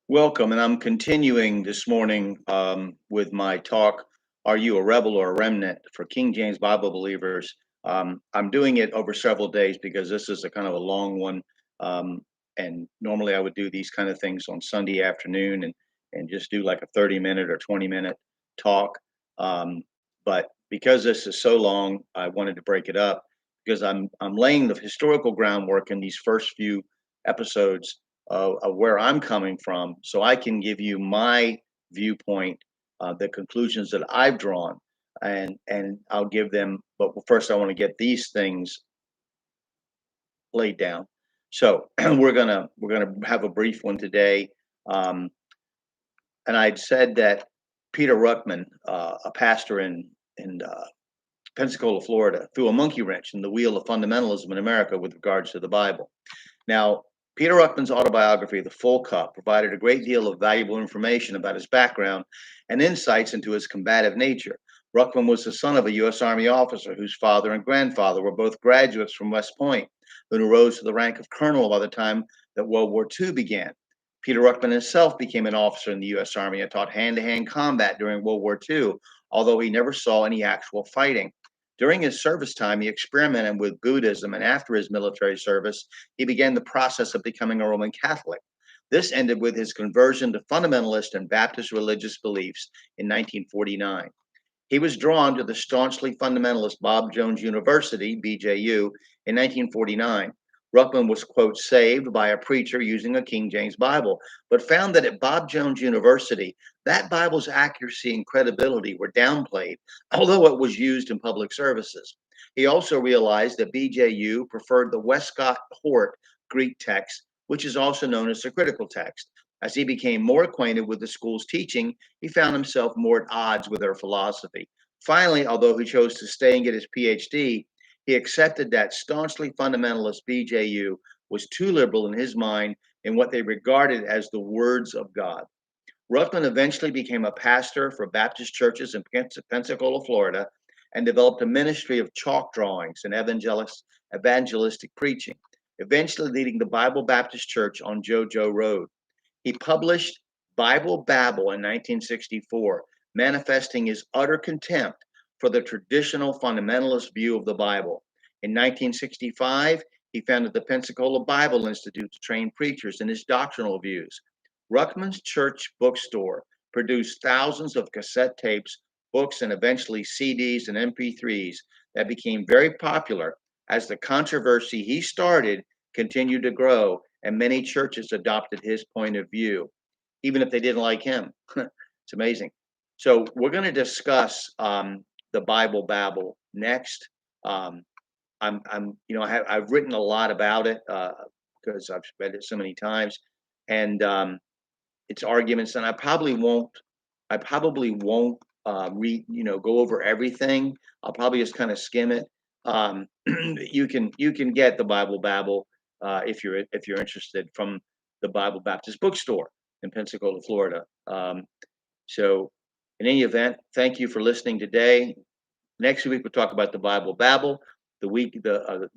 Welcome, and I'm continuing this morning with my talk, Are You a Rebel or a Remnant for King James Bible Believers? I'm doing it over several days because this is a kind of a long one. Um, and normally I would do these kind of things on Sunday afternoon and just do like a 30-minute or 20-minute talk. Um, but because this is so long, I wanted to break it up because I'm laying the historical groundwork in these first few episodes of where I'm coming from, so I can give you my viewpoint, the conclusions that I've drawn, and I'll give them. But first, I want to get these things laid down. So we're gonna have a brief one today, um, and I'd said that Peter Ruckman, a pastor in Pensacola, Florida, threw a monkey wrench in the wheel of fundamentalism in America with regards to the Bible. Now, Peter Ruckman's autobiography, The Full Cup, provided a great deal of valuable information about his background and insights into his combative nature. Ruckman was the son of a U.S. Army officer whose father and grandfather were both graduates from West Point, who rose to the rank of colonel by the time that World War II began. Peter Ruckman himself became an officer in the U.S. Army and taught hand to hand combat during World War II, although he never saw any actual fighting. During his service time, he experimented with Buddhism, and after his military service, he began the process of becoming a Roman Catholic. This ended with his conversion to fundamentalist and Baptist religious beliefs in 1949. He was drawn to the staunchly fundamentalist Bob Jones University, BJU, in 1949. Ruckman was, quote, saved by a preacher using a King James Bible, but found that at Bob Jones University, that Bible's accuracy and credibility were downplayed, although it was used in public services. He also realized that BJU preferred the Westcott Hort Greek text, which is also known as the critical text. As he became more acquainted with the school's teaching, he found himself more at odds with their philosophy. Finally, although he chose to stay and get his PhD, he accepted that staunchly fundamentalist BJU was too liberal in his mind in what they regarded as the words of God. Ruckman eventually became a pastor for Baptist churches in Pensacola, Florida, and developed a ministry of chalk drawings and evangelistic preaching, eventually leading the Bible Baptist Church on JoJo Road. He published Bible Babel in 1964, manifesting his utter contempt for the traditional fundamentalist view of the Bible. In 1965, he founded the Pensacola Bible Institute to train preachers in his doctrinal views. Ruckman's church bookstore produced thousands of cassette tapes, books, and eventually CDs and MP3s that became very popular as the controversy he started continued to grow and many churches adopted his point of view, even if they didn't like him. It's amazing. So we're going to discuss the Bible Babel next. Um, I've written a lot about it because I've read it so many times, and its arguments, and I probably won't go over everything. I'll probably just kind of skim it. You can get the Bible Babel if you're interested from the Bible Baptist Bookstore in Pensacola, Florida. So, in any event, thank you for listening today. Next week we'll talk about the Bible Babel. The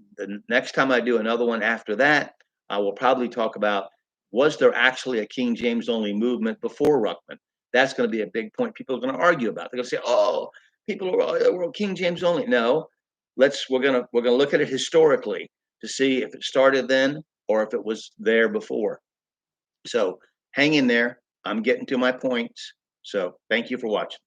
next time I do another one after that, I will probably talk about, was there actually a King James only movement before Ruckman? That's going to be a big point. People are going to argue about. They're going to say, "Oh, people were King James only." No, we're gonna look at it historically to see if it started then or if it was there before. So hang in there. I'm getting to my points. So thank you for watching.